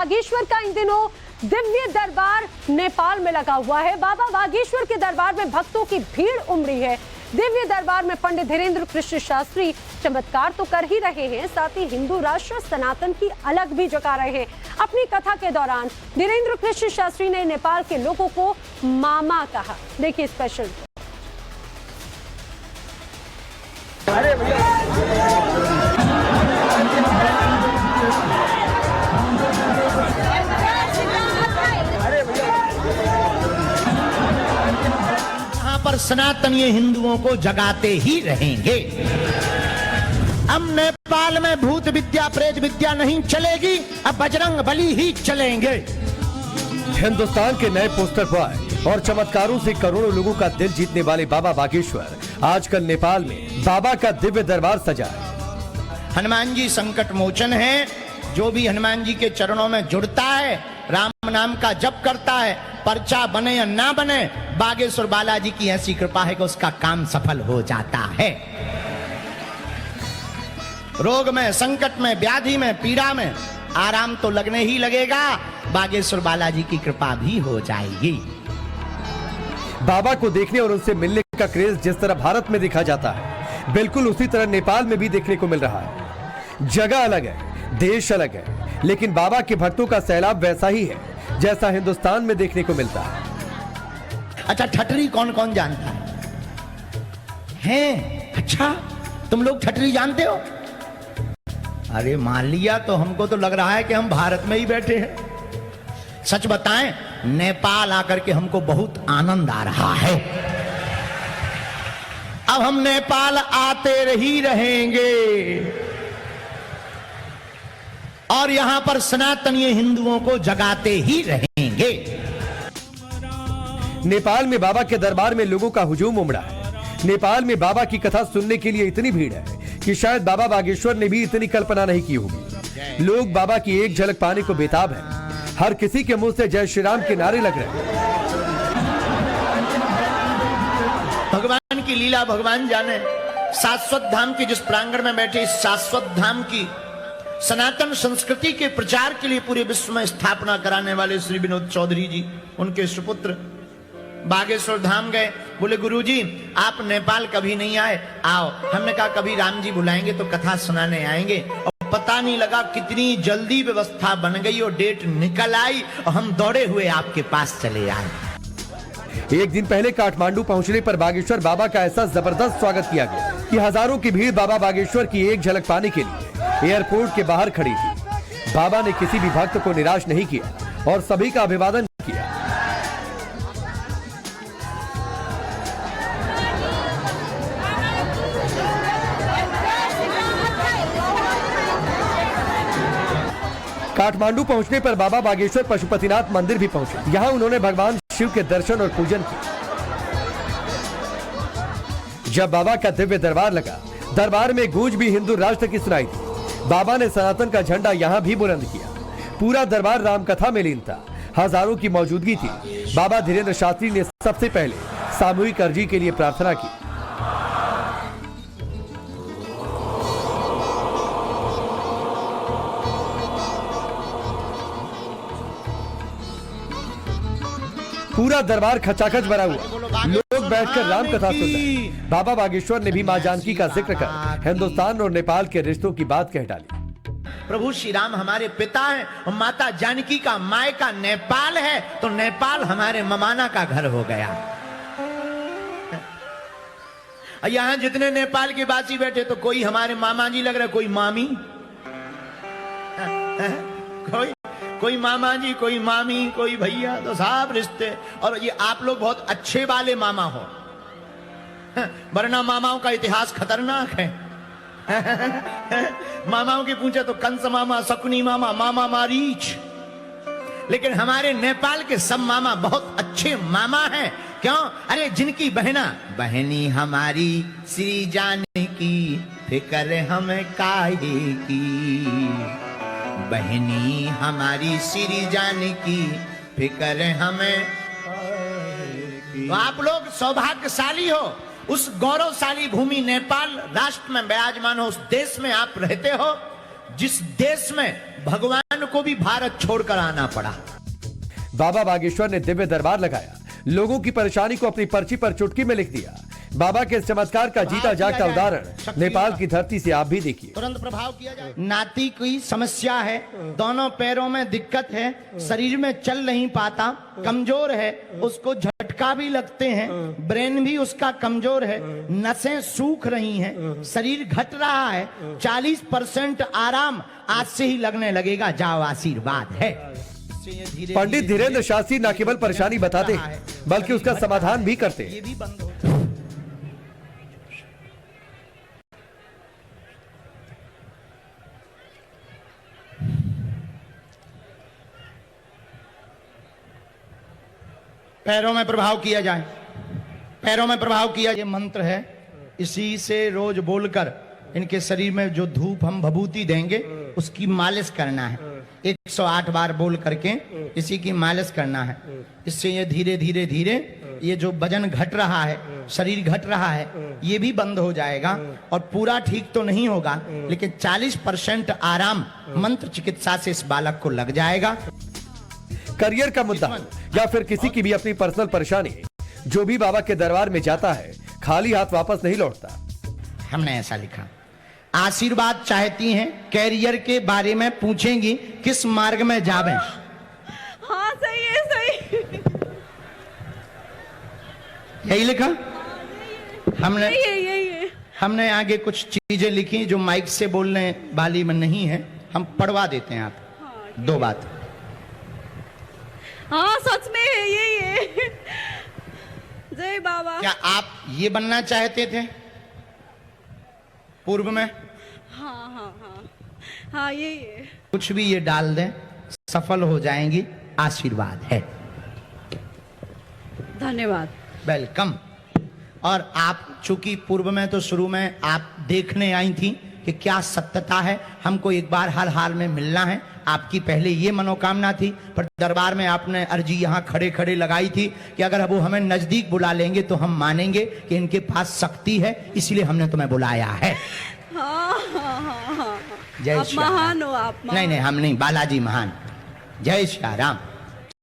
बागेश्वर का इन दिनों दिव्य दरबार नेपाल में लगा हुआ है। बाबा बागेश्वर के दरबार में भक्तों की भीड़ उमड़ी है। दिव्य दरबार में पंडित धीरेन्द्र कृष्ण शास्त्री चमत्कार तो कर ही रहे हैं, साथ ही हिंदू राष्ट्र सनातन की अलग भी जगा रहे हैं। अपनी कथा के दौरान धीरेन्द्र कृष्ण शास्त्री ने नेपाल के लोगों को मामा कहा। देखिए स्पेशल। पर सनातनीय हिंदुओं को जगाते ही रहेंगे। अब नेपाल में भूत विद्या प्रेत विद्या नहीं चलेगी, अब बजरंग बली ही चलेंगे। हिंदुस्तान के नए पोस्टर बॉय और चमत्कारों से करोड़ों लोगों का दिल जीतने वाले बाबा बागेश्वर आजकल नेपाल में बाबा का दिव्य दरबार सजा है। हनुमान जी संकट मोचन है। जो भी हनुमान जी के चरणों में जुड़ता है, राम नाम का जप करता है, पर्चा बने या ना बने, बागेश्वर बालाजी की ऐसी कृपा है कि उसका काम सफल हो जाता है। रोग में, संकट में, व्याधि में, पीड़ा में आराम तो लगने ही लगेगा, बागेश्वर बालाजी की कृपा भी हो जाएगी। बाबा को देखने और उनसे मिलने का क्रेज जिस तरह भारत में देखा जाता है, बिल्कुल उसी तरह नेपाल में भी देखने को मिल रहा है। जगह अलग है, देश अलग है, लेकिन बाबा के भक्तों का सैलाब वैसा ही है जैसा हिंदुस्तान में देखने को मिलता है। अच्छा, ठटरी कौन कौन जानता है? अच्छा, तुम लोग ठटरी जानते हो? अरे मान लिया तो हमको तो लग रहा है कि हम भारत में ही बैठे हैं। सच बताएं, नेपाल आकर के हमको बहुत आनंद आ रहा है। अब हम नेपाल आते ही रहेंगे और यहां पर सनातनीय हिंदुओं को जगाते ही रहेंगे। नेपाल में बाबा के दरबार में लोगों का हुजूम उमड़ा है। नेपाल में बाबा की कथा सुनने के लिए इतनी भीड़ है कि शायद बाबा बागेश्वर ने भी इतनी कल्पना नहीं की होगी। लोग बाबा की एक झलक पाने को बेताब है। हर किसी के मुंह से जय श्री राम के नारे लग रहे हैं। भगवान की लीला भगवान जाने। शाश्वत धाम के जिस प्रांगण में बैठे, इस शाश्वत धाम की सनातन संस्कृति के प्रचार के लिए पूरे विश्व में स्थापना कराने वाले श्री विनोद चौधरी जी, उनके सुपुत्र बागेश्वर धाम गए। बोले गुरुजी, आप नेपाल कभी नहीं आए, आओ। हमने कहा कभी राम जी बुलाएंगे तो कथा सुनाने आएंगे। और पता नहीं लगा कितनी जल्दी व्यवस्था बन गई और डेट निकल आई और हम दौड़े हुए आपके पास चले आए। एक दिन पहले काठमांडू पहुंचने पर बागेश्वर बाबा का ऐसा जबरदस्त स्वागत किया गया कि हजारों की भीड़ बाबा बागेश्वर की एक झलक पाने के लिए एयरपोर्ट के बाहर खड़ी थी। बाबा ने किसी भी भक्त को निराश नहीं किया और सभी का अभिवादन किया। काठमांडू पहुंचने पर बाबा बागेश्वर पशुपतिनाथ मंदिर भी पहुंचे। यहां उन्होंने भगवान शिव के दर्शन और पूजन किया। जब बाबा का दिव्य दरबार लगा, दरबार में गूंज भी हिंदू राष्ट्र की सुनाई दी। बाबा ने सनातन का झंडा यहां भी बुलंद किया। पूरा दरबार रामकथा में लीन था। हजारों की मौजूदगी थी। बाबा धीरेन्द्र शास्त्री ने सबसे पहले सामूहिक अर्जी के लिए प्रार्थना की। पूरा दरबार खचाखच भरा हुआ। लोग बैठकर राम कथा सुन रहे हैं। बाबा बागेश्वर ने भी मां जानकी का जिक्र कर हिंदुस्तान और नेपाल के रिश्तों की बात कह डाली। प्रभु श्री राम हमारे पिता हैं और माता जानकी का मायका नेपाल है, तो नेपाल हमारे ममाना का घर हो गया। यहां जितने नेपाल के बासी बैठे तो कोई हमारे मामा जी लग रहे, कोई मामी, कोई मामा जी, कोई मामी, कोई भैया, तो सब रिश्ते। और ये आप लोग बहुत अच्छे वाले मामा हो, वरना मामाओं का इतिहास खतरनाक है। मामाओं की पूछे तो कंस मामा, शकुनी मामा, मामा मारीच। लेकिन हमारे नेपाल के सब मामा बहुत अच्छे मामा हैं। क्यों? अरे जिनकी बहनी हमारी श्री जानकी, फिक्र हमें काहे की। बहनी हमारी श्री जानकी, फिक्र हमें। तो आप लोग सौभाग्यशाली हो। उस गौरवशाली भूमि नेपाल राष्ट्र में विराजमान हो, उस देश में आप रहते हो जिस देश में भगवान को भी भारत छोड़कर आना पड़ा। बाबा बागेश्वर ने दिव्य दरबार लगाया, लोगों की परेशानी को अपनी पर्ची पर चुटकी में लिख दिया। बाबा के इस चमत्कार का जीता जागता उदाहरण नेपाल की धरती से आप भी देखिए। तुरंत प्रभाव किया जाए। नाती की समस्या है, दोनों पैरों में दिक्कत है, शरीर में चल नहीं पाता, कमजोर है, उसको झटका भी लगते हैं, ब्रेन भी उसका कमजोर है, नसें सूख रही हैं, शरीर घट रहा है, 40% आराम आज से ही लगने लगेगा। जाओ, आशीर्वाद है। पंडित धीरेन्द्र शास्त्री न केवल परेशानी बताते हैं बल्कि उसका समाधान भी करते हैं। ये भी बंद हो। पैरों में प्रभाव किया जाए, पैरों में प्रभाव किया। ये मंत्र है, इसी से रोज बोलकर इनके शरीर में जो धूप हम भभूति देंगे उसकी मालिश करना है। 108 बार बोल करके इसी की मालिश करना है। इससे ये धीरे धीरे धीरे ये जो वजन घट रहा है, शरीर घट रहा है, ये भी बंद हो जाएगा। और पूरा ठीक तो नहीं होगा लेकिन 40% आराम मंत्र चिकित्सा से इस बालक को लग जाएगा। करियर का मुद्दा या फिर किसी की भी अपनी पर्सनल परेशानी, जो भी बाबा के दरबार में जाता है खाली हाथ वापस नहीं लौटता। हमने ऐसा लिखा। आशीर्वाद चाहती हैं, कैरियर के बारे में पूछेंगी, किस मार्ग में जावें। हाँ सही है, सही। यही लिखा हमने। यही है। हमने आगे कुछ चीजें लिखी जो माइक से बोलने वाली में नहीं है, हम पढ़वा देते हैं। आप दो बात। हाँ सच में यही है। जय बाबा। क्या आप ये बनना चाहते थे पूर्व में? हाँ हाँ हाँ हाँ यही है। कुछ भी ये डाल दें, सफल हो जाएंगी। आशीर्वाद है। धन्यवाद। वेलकम। और आप चूंकि पूर्व में तो शुरू में आप देखने आई थी कि क्या सत्यता है, हमको एक बार हर हाल में मिलना है। आपकी पहले ये मनोकामना थी, पर दरबार में आपने अर्जी यहाँ खड़े खड़े लगाई थी कि अगर वो हमें नजदीक बुला लेंगे तो हम मानेंगे कि इनके पास शक्ति है, इसलिए हमने तुम्हें बुलाया है। हाँ हाँ हाँ हाँ। जय आप श्री राम। महान हो, आप महान। नहीं नहीं, हम नहीं, बालाजी महान। जय श्री राम।